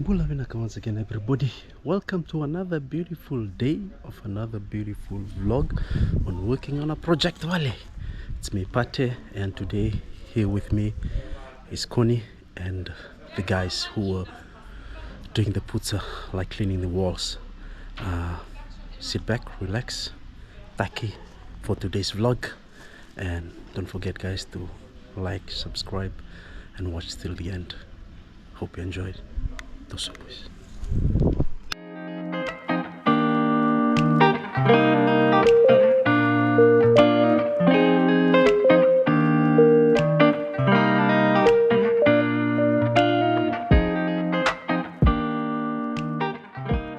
BULA VINAKA once again, everybody. Welcome to another beautiful day of another beautiful vlog on working on a Project Vale. It's me, Pate, and today here with me is Conny and the guys who were doing the Putzer, like cleaning the walls. Sit back, relax, taki for today's vlog, and don't forget, guys, to like, subscribe, and watch till the end. Hope you enjoyed. Tosso, pues.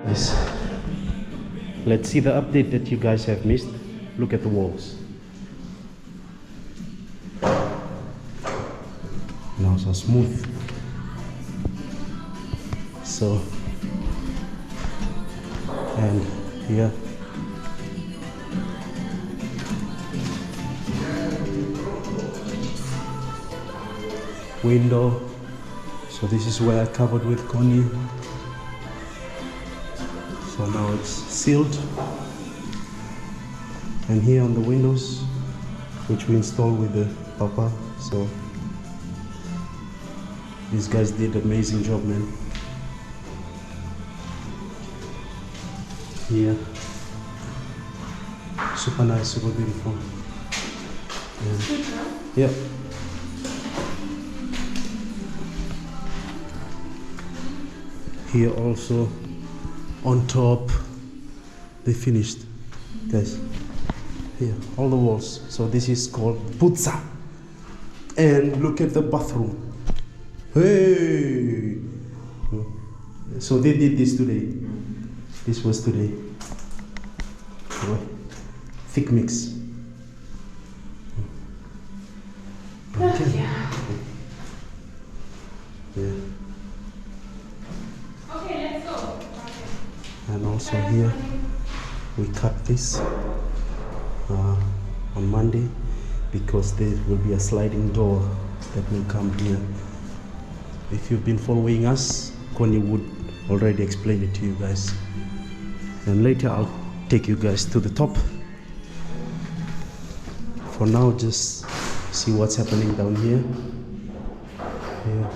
Yes. Let's see the update that you guys have missed. Look at the walls. Now so smooth. So, and here window. So this is where I covered with Conny. So now it's sealed. And here on the windows, which we installed with the papa. So these guys did an amazing job, man. Here, super nice, super beautiful. And, yeah. Here also, on top, they finished, guys. Here, all the walls. So this is called Putzer. And look at the bathroom. Hey! So they did this today. This was today. Thick mix. Okay. Yeah. Okay, let's go. And also here we cut this on Monday because there will be a sliding door that will come here. If you've been following us, Conny would already explain it to you guys. And later I'll take you guys to the top. For now, just see what's happening down here. Here,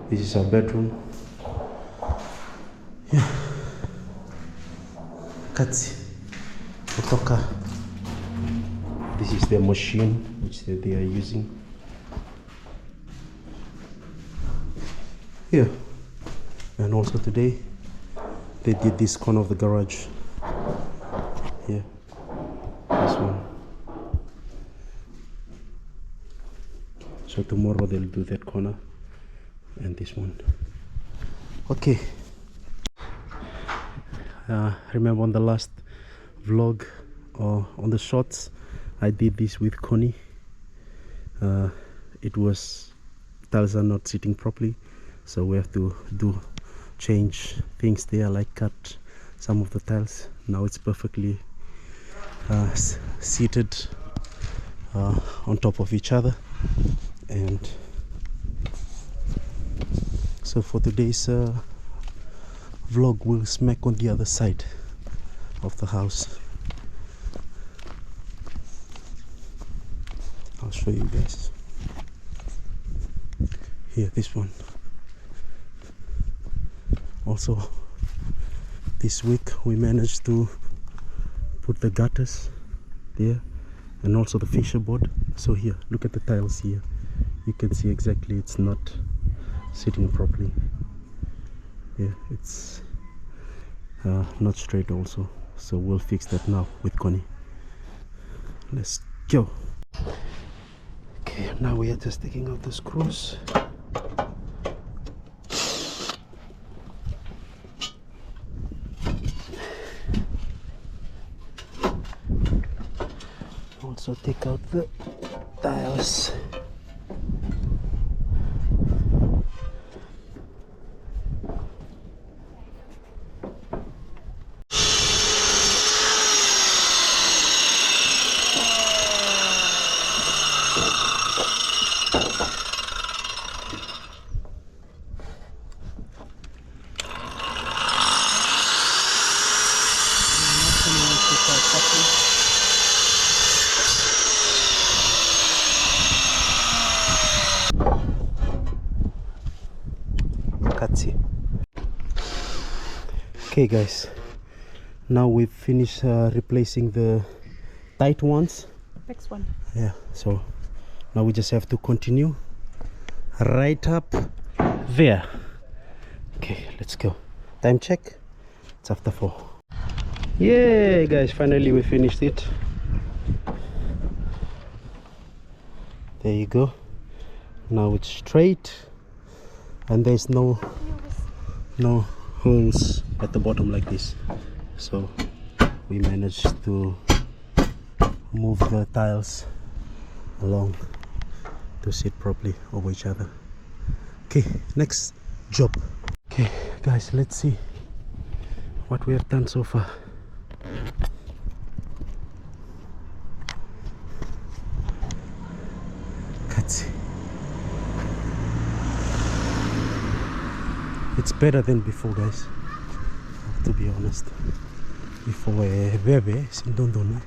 this is our bedroom. Yeah. Katsi, kutoka. This is their machine which they are using. Here. And also today they did this corner of the garage. Here, this one. So tomorrow they'll do that corner and this one. Okay. Remember on the last vlog or on the shots, I did this with Conny. It was tiles are not sitting properly, so we have to change things there, like cut some of the tiles. Now it's perfectly seated on top of each other. And so for today's vlog, we'll smack on the other side of the house. I'll show you guys. Here, this one. Also, this week we managed to put the gutters there and also the fascia board. So here, look at the tiles here. You can see exactly it's not sitting properly. Yeah, it's not straight also. So we'll fix that now with Conny. Let's go. Okay, now we are just taking out the screws. Also take out the tiles. Katsi. Okay guys, now we've finished replacing the tight ones. Next one. Yeah, so now we just have to continue right up there. Okay, let's go. Time check, it's after 4. Yeah guys, finally we finished it. There you go. Now it's straight and there's no holes at the bottom like this, so we managed to move the tiles along to sit properly over each other. Okay, next job. Okay guys, let's see what we have done so far. It's better than before guys, to be honest. Before bebe sindondon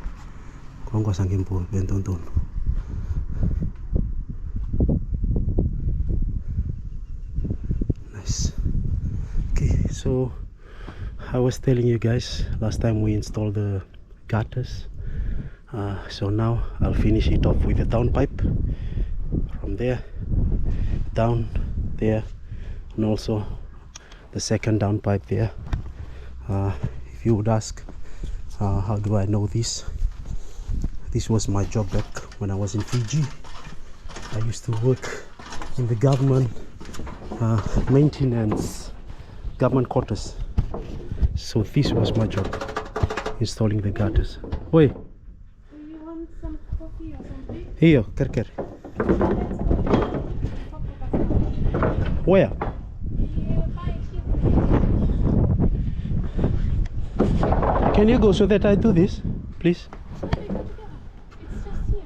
kwangu sangimpo bendondon. Nice. Okay, so I was telling you guys last time we installed the gutters, so now I'll finish it off with the downpipe from there down there, and also the second downpipe there. If you would ask how do I know this, this was my job back when I was in Fiji. I used to work in the government maintenance, government quarters, so this was my job, installing the gutters. Oi, Do you want some coffee or something? here, kerker. Where? Can you go so that I do this, please? It's just here.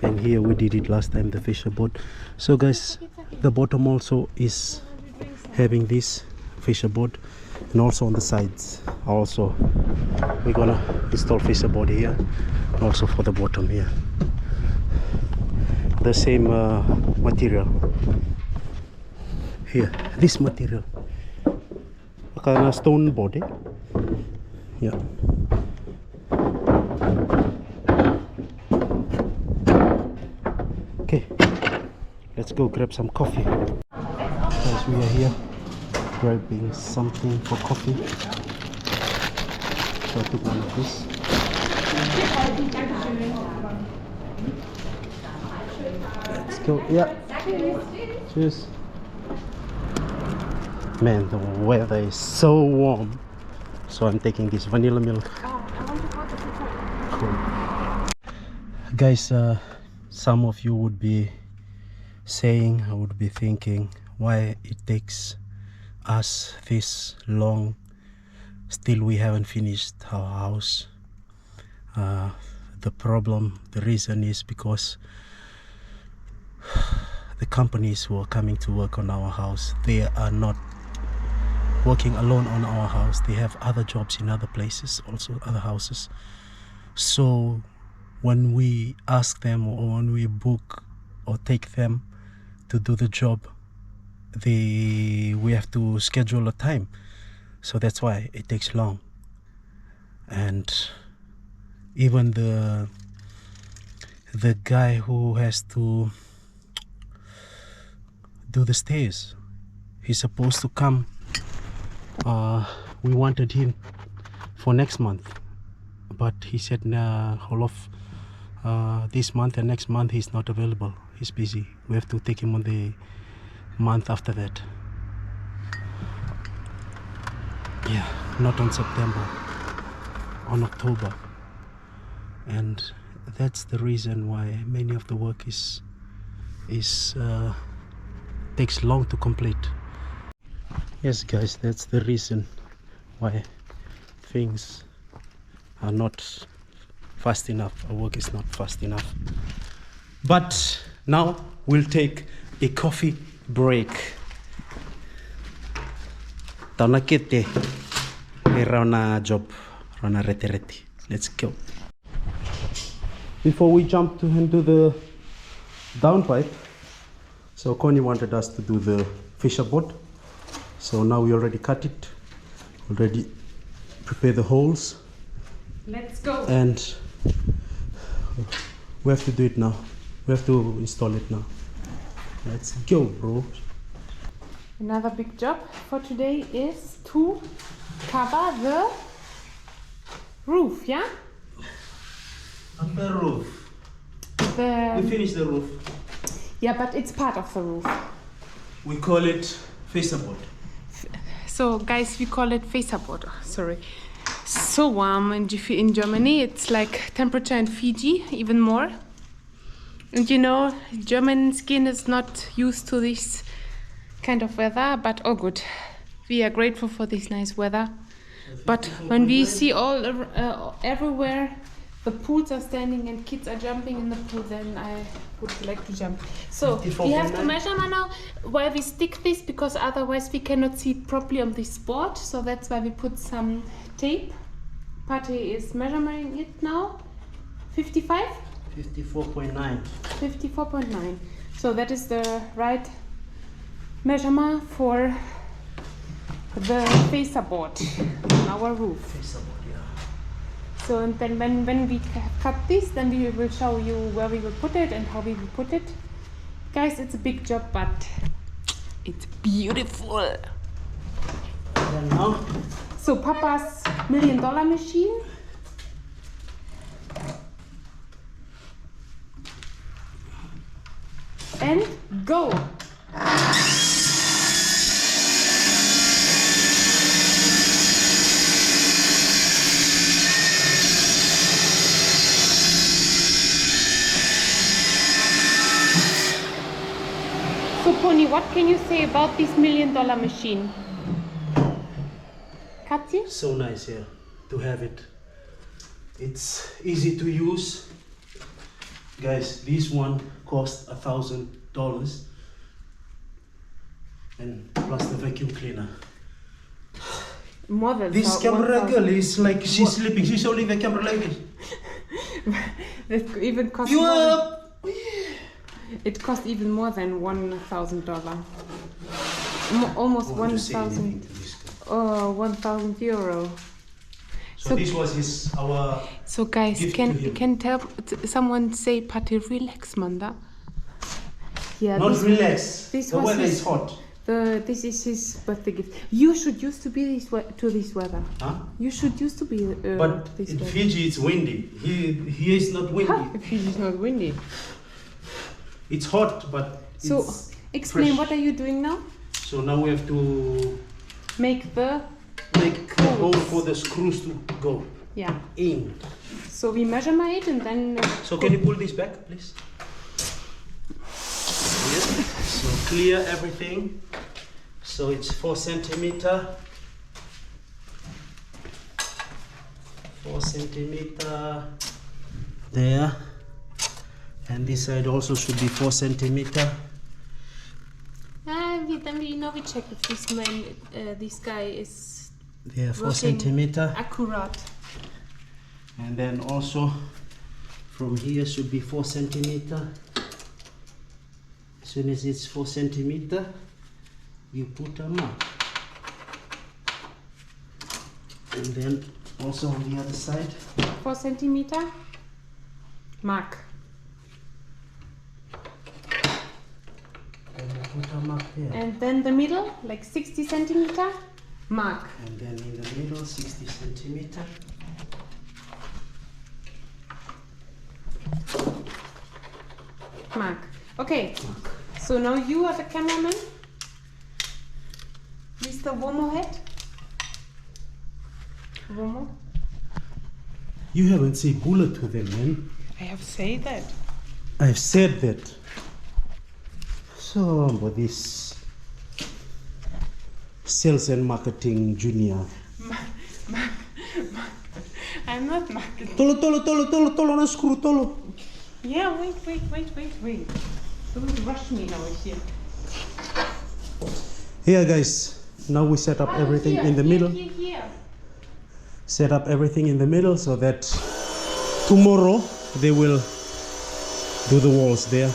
And here we did it last time, the fascia board. So guys, the bottom also is having this fascia board, and also on the sides also we're gonna install fascia board here, and also for the bottom here the same material here, this material, kind of stone body. Yeah. Okay, let's go grab some coffee. Guys, we are here grabbing something for coffee. So I took one of this. Let's go. Yeah. Cheers. Man, the weather is so warm, so I'm taking this vanilla milk. Cool. Guys, some of you would be saying, I would be thinking, why it takes us this long, still we haven't finished our house. The reason is because the companies who are coming to work on our house, they are not working alone on our house. They have other jobs in other places, also other houses. So when we ask them, or when we book or take them to do the job, we have to schedule a time, so that's why it takes long. And even the guy who has to do the stairs, he's supposed to come. We wanted him for next month, but he said nah, whole of this month and next month he's not available, he's busy. We have to take him on the month after that. Yeah, not on September, on October. And that's the reason why many of the work is takes long to complete. Yes guys, that's the reason why things are not fast enough, our work is not fast enough. But now we'll take a coffee break. Tauna kete rauna job, rauna rete. Let's go. Before we jump to into the downpipe, So Conny wanted us to do the Fascia board. So now we already cut it, already prepare the holes. Let's go. And we have to do it now. We have to install it now. Let's go, bro. Another big job for today is to cover the roof, yeah? On the roof. We finished the roof. Yeah, but it's part of the roof. We call it Fascia board. So guys, we call it Fascia board. Sorry. So warm in Germany. It's like temperature in Fiji, even more. And you know, German skin is not used to this kind of weather, but oh good. We are grateful for this nice weather. But when we see everywhere the pools are standing and kids are jumping in the pool, then I would like to jump. So we have to measure now where we stick this, because otherwise we cannot see it properly on this board. So that's why we put some tape. Pate is measuring it now. 55? 54.9. 54.9. So that is the right measurement for the Fascia board on our roof. Fascia board, yeah. So and then when we cut this, then we will show you where we will put it and how we will put it. Guys, it's a big job, but it's beautiful. And now? So Papa's $1 million machine. And go! So Conny, what can you say about this $1 million machine? Katzi? So nice here to have it. It's easy to use. Guys, this one cost $1,000 and plus the vacuum cleaner. More than This camera girl is like she's sleeping. She's holding the camera like this. That even cost You more up? it cost even more than $1,000. Almost 1,000. Oh, 1,000 euro. So this was our. So guys, gift can to him. can tell someone say, "Pati, relax, Manda." Yeah. Not relax. This The was weather his- is hot. This is his birthday gift. You should used to be to this weather. Huh? You should used to be. But this in weather. Fiji it's windy. Here is not windy. Ha, if it's not windy. It's hot, but So it's explain, fresh. what are you doing now? So now we have to Make the make a hole for the screws to go yeah. in. So we measure it and then. So can you pull this back, please? Yes. So clear everything. So it's 4 centimeter. 4 centimeter there. And this side also should be 4 centimeter. Then we check if this man, this guy is There, 4 working centimeter. accurate. And then also from here should be 4 centimeter. As soon as it's 4 centimeter, you put a mark. And then also on the other side. 4 centimeter. Mark. And you put a mark there. And then the middle, like 60 centimeter. Mark. And then in the middle, 60 centimeter. Mark. Okay. Mark. So now you are the cameraman. Mr. Womo head. Womo. You haven't said BULA to them, man. I have said that. I've said that. So, but this sales and marketing junior. I'm not marketing. Tolo, na screw, tolo. Yeah, wait. Don't rush me now here. Here, guys, now we set up everything in the middle. Here. Set up everything in the middle so that tomorrow they will do the walls there.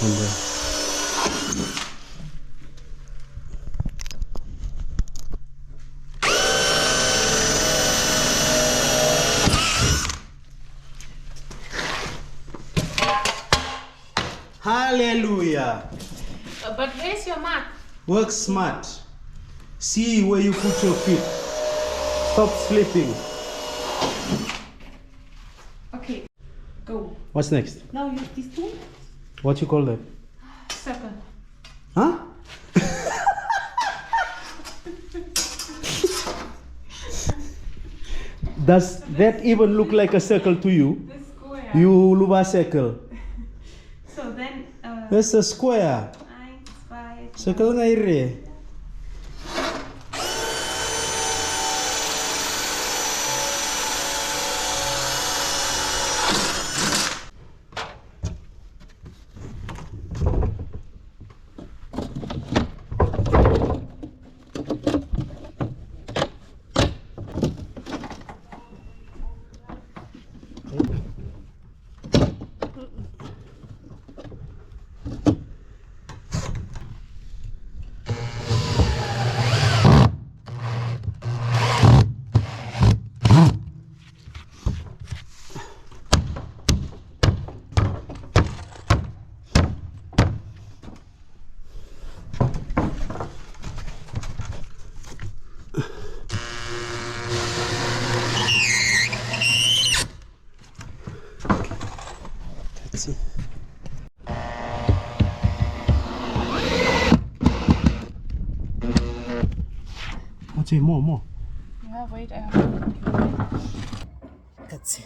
And Hallelujah. But where's your mat? Work smart. See where you put your feet. Stop sleeping. Okay, go. What's next? Now use this tool. What you call that? Circle. Huh? Does that even look like a circle to you? The square. You lupa circle. So then, That's a square. 9, 5. Circle nga ire. Let's see. What's it? More. Yeah, wait, I have to. Let's see.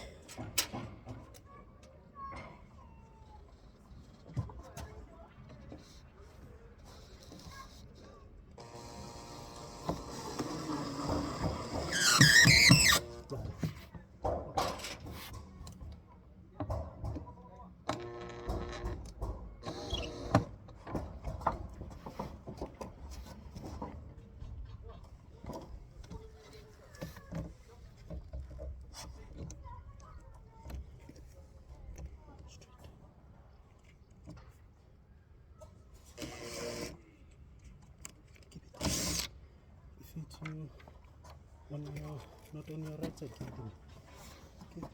If it's on your, not on your right side, keep it. Okay.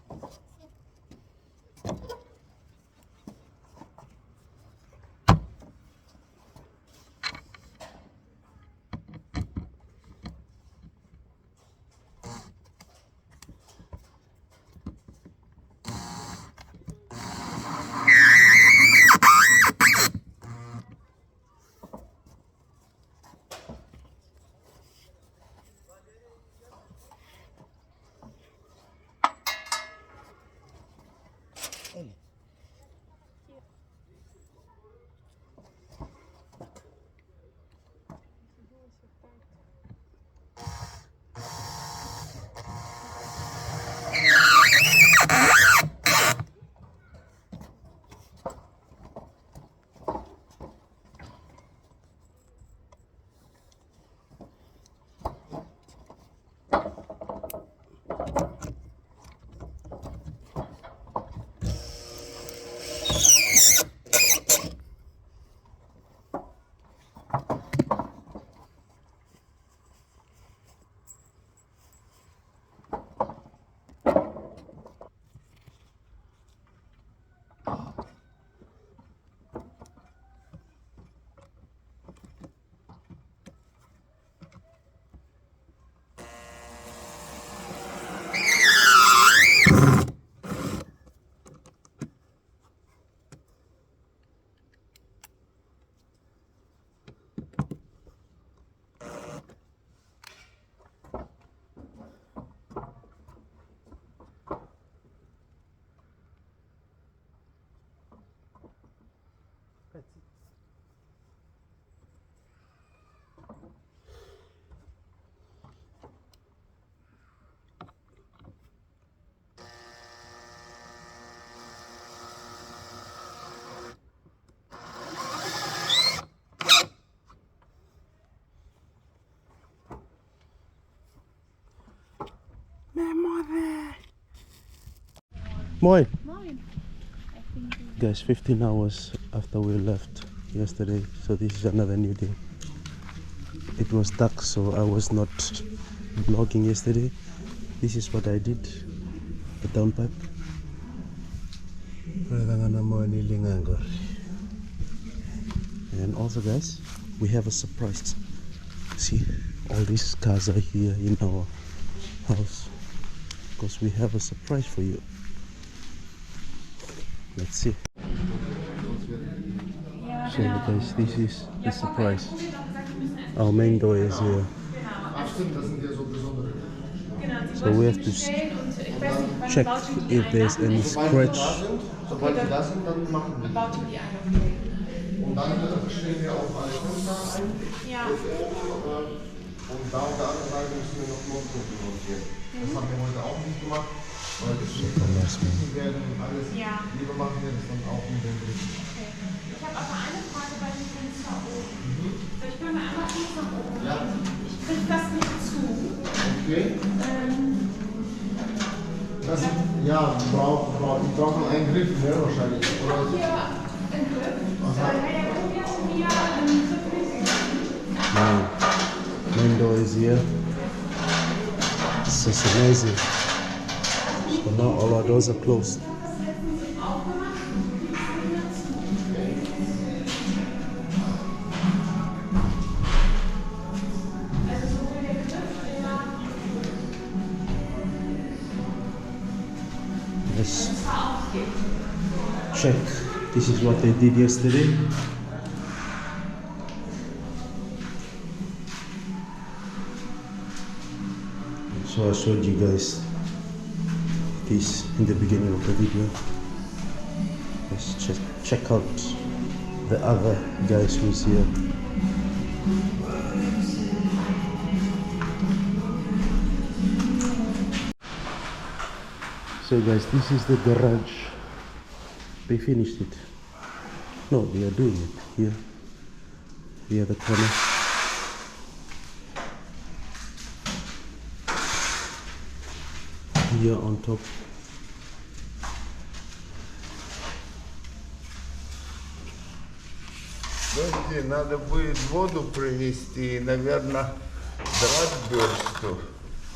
Moin. Moin. Guys, 15 hours after we left yesterday, so this is another new day. It was dark, so I was not vlogging yesterday. This is what I did, the downpipe. And also guys, we have a surprise. See, all these cars are here in our house because we have a surprise for you. Let's see. So guys, this is the surprise. Our main door is here. So we have to check if there's any scratch. Sobald die da sind, dann machen wir. Baut ihr die ein, okay. Und dann stellen wir auch alle Fenster ein. Ja. Bis oben. Und da auf der anderen Seite müssen wir noch Notrufen montieren. Das haben wir heute auch nicht gemacht, weil das nicht werden und alles. Ja. Lieber machen wir das dann auch mit dem Blick. Okay. Ich habe aber eine Frage bei dem Fenster oben. Ich will mal einmal kurz nach oben gehen. Ja. Ich kriege das nicht zu. Okay. Das, ja, die brauchen einen Griff, ne, wahrscheinlich. Oder? Hier ein Griff. Main door is here. This is amazing. So now all our doors are closed. Let's check. This is what they did yesterday. So I showed you guys this in the beginning of the video. Let's check out the other guys who's here. So guys, this is the garage. They finished it. No, they are doing it here. Here the corner. Here on top. Подожди, надо будет воду привезти и, наверное, драть бёрсту.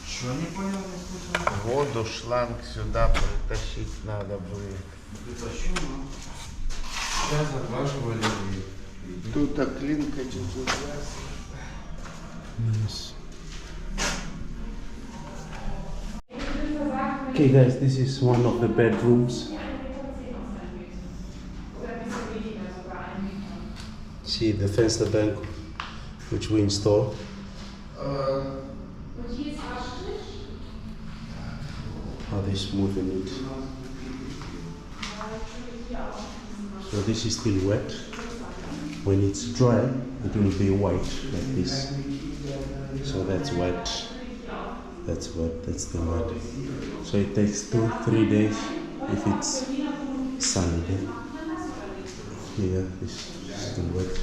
Что, не понял, не слышал? Воду, шланг сюда притащить надо будет. Притащил, но сейчас заглаживали и... Тут оклинка чуть-чуть. Nice. Okay guys, this is one of the bedrooms. See the fenster bank which we install. How they smoothen it. So this is still wet. When it's dry, it will be white like this. So that's wet. That's wet. That's the mud. So it takes 2-3 days if it's sunny day. Here this is still wet.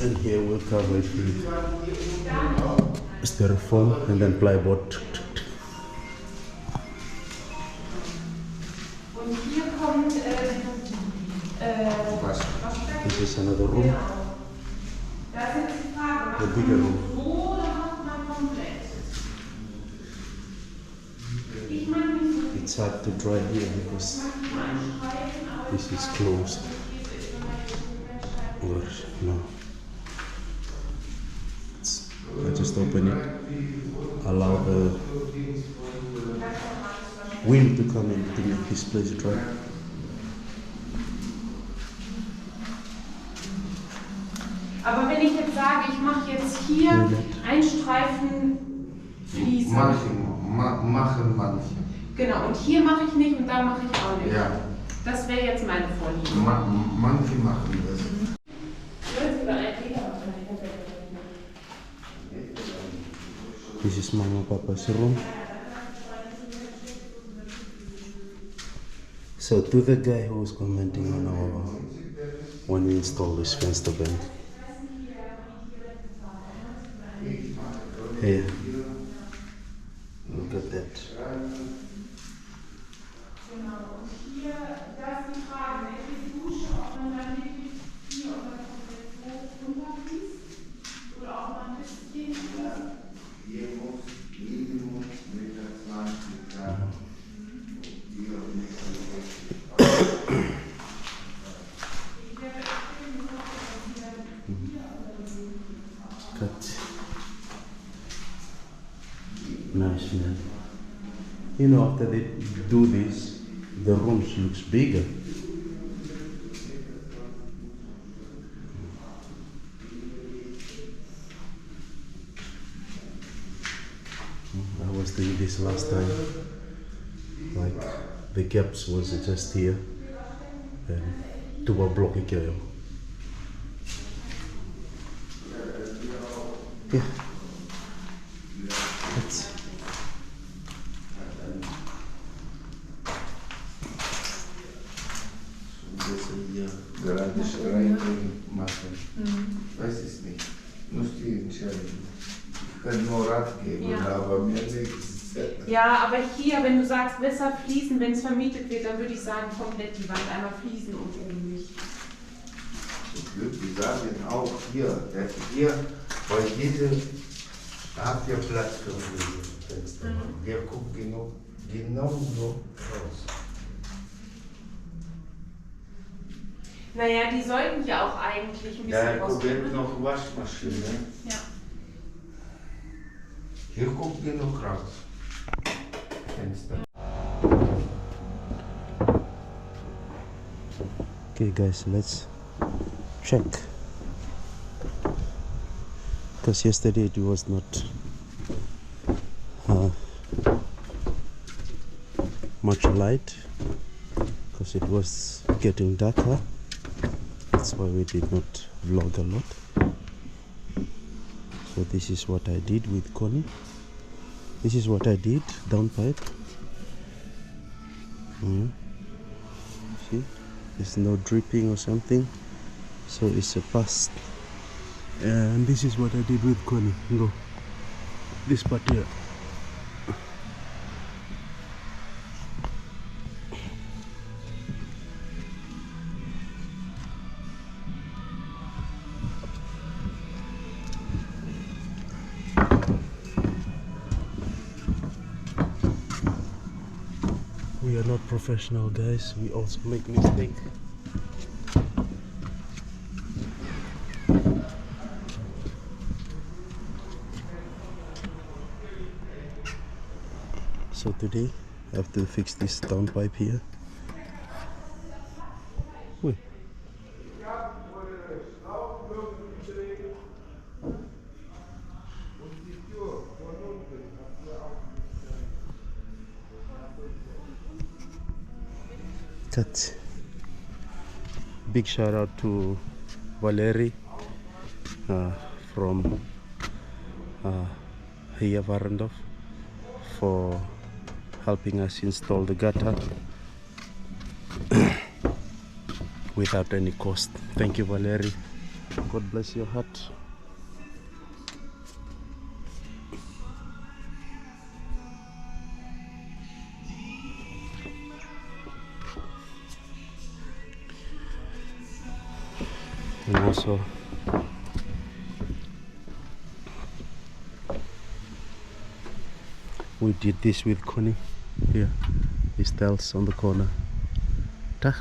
And here we'll cover it with styrofoam and then plywood. This is another room. The bigger room. It's hard to dry here because this is closed. Or no. I just open it, allow the wind to come in to make this place dry. Aber wenn ich jetzt sage, ich mache jetzt hier einen Streifen Fliesen. Machen manche. Genau, und hier mache ich nicht und da mache ich auch nicht. Ja. Das wäre jetzt meine Vorliebe. Manche machen das. This is Mama Papa's room. So to the guy who was commenting on our when we install this fenster bank. Here. Look at that. Genau, und hier, da ist die Frage, wenn ich Dusche, ob man dann wirklich Nice, man. You know, after they do this, the rooms looks bigger. I was doing this last time. Like the gaps was just here and two block here. Yeah. That's Gerade rein machen. Weiß es nicht. Muss die entscheiden. Ich kann nur Rat geben, aber mir nichts. Ja, aber hier, wenn du sagst, besser fließen, wenn es vermietet wird, dann würde ich sagen, komplett die Wand einmal fließen und oben nicht. Die sagen auch hier, weil jede hat ja Platz für Fenster. Der guckt genau so raus. Naja, die sollten ja auch eigentlich ein bisschen Da guckt rauskommen. noch Waschmaschine. Ja. Hier guckt genug raus. Fenster. okay, guys. Let's check. Because yesterday it was not much light because it was getting darker. That's why we did not vlog a lot. So this is what I did with Conny. This is what I did downpipe. See, there's no dripping or something, so it's a pass. And this is what I did with Conny. Go this part here. We are not professional, guys. We also make mistakes. So today I have to fix this downpipe here. Wait. Cut. Big shout out to Valerie from here Varendorf for helping us install the gutter without any cost. Thank you, Valerie. God bless your heart. And also we did this with Conny here, these tiles on the corner. Tak.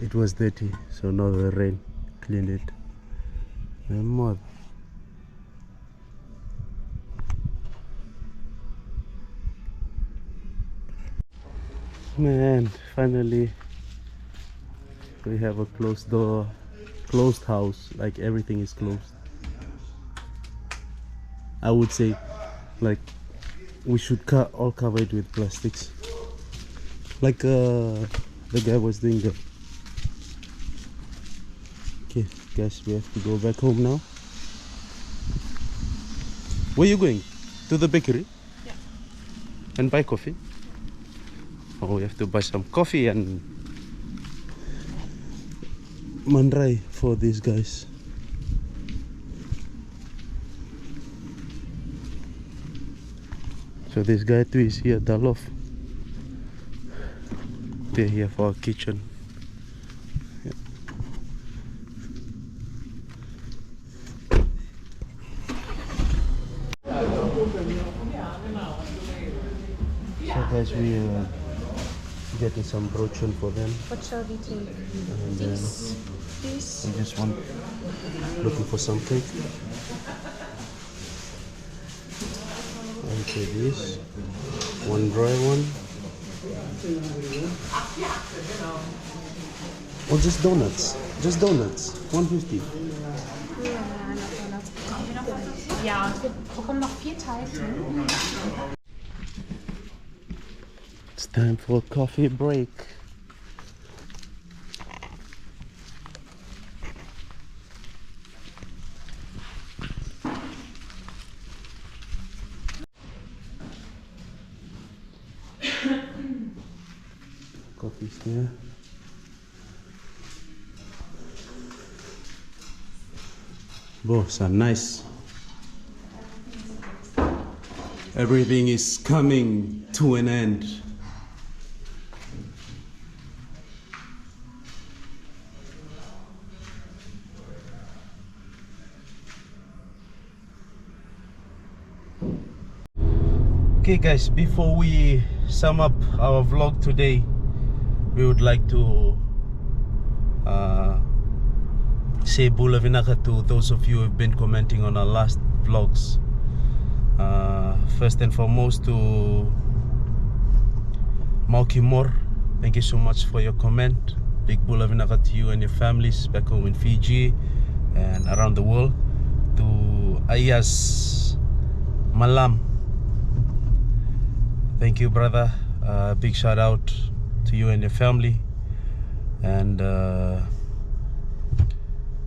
It was dirty, so now the rain cleaned it. And more. Man, finally we have a closed door, closed house, like everything is closed. I would say like we should all cover it with plastics, like the guy was doing that. Okay guys, we have to go back home now. Where are you going? To the bakery? Yeah. And buy coffee? Oh, we have to buy some coffee and mandrai for these guys. So this guy too is here, Dalof. They're here for our kitchen. Yeah. So guys, we getting some brochure for them. What shall we take? And then This. I just want looking for some cake. Okay, this one dry one. Or just donuts. Just donuts. 150. Ja, wir bekommen noch 4 Teilchen. It's time for a coffee break. Coffee's here. Both are nice. Everything is coming to an end. Okay guys, before we sum up our vlog today, we would like to say BULA VINAKA to those of you who have been commenting on our last vlogs. First and foremost to Maukimor, thank you so much for your comment. Big BULA VINAKA to you and your families back home in Fiji and around the world. To Ayas Malam, thank you brother, big shout out to you and your family. And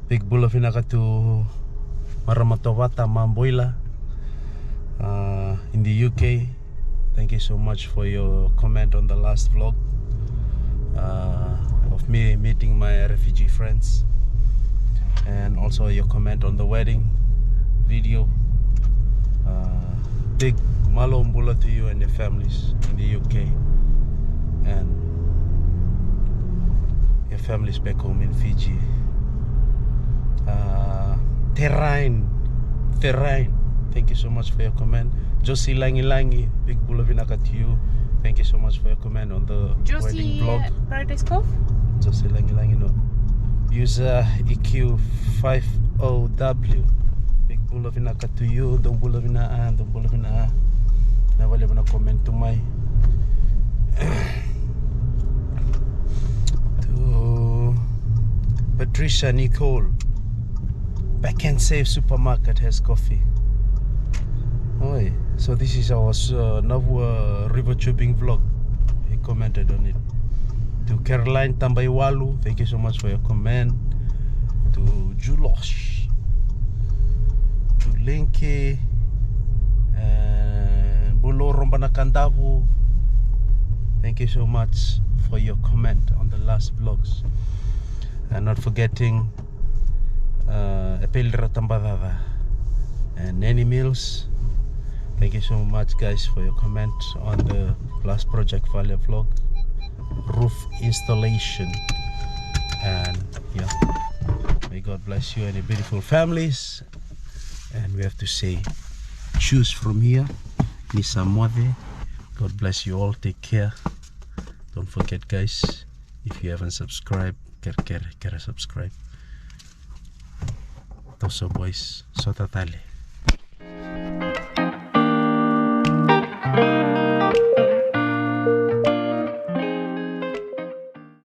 big BULA VINAKA to Maramatawata Mamboila in the UK. Thank you so much for your comment on the last vlog of me meeting my refugee friends, and also your comment on the wedding video. Big Malom Bula to you and your families in the UK and your families back home in Fiji. Terrain, thank you so much for your comment. Josie Langi, big BULA VINAKA to you. Thank you so much for your comment on the wedding vlog. Paradise Cove? Josie Langi, no. User EQ50W, big BULA VINAKA to you. Don't BULA VINAKA, don't BULA VINAKA. Never leave a comment to my to Patricia Nicole. Back and Save Supermarket has coffee. Oi, so this is our river tubing vlog. He commented on it. To Caroline Tambaiwalu, thank you so much for your comment. To Julosh, to Linky, and Bulo Rombanakandavu, thank you so much for your comment on the last vlogs. And not forgetting Epelra Tambadava and Nanny Mills. Thank you so much guys for your comment on the last Project Vale vlog, roof installation. And yeah, may God bless you and your beautiful families. And we have to say choose from here, Nisa Mwade. God bless you all, take care. Don't forget guys, if you haven't subscribed, kera subscribe. Toso boys, Sotatale.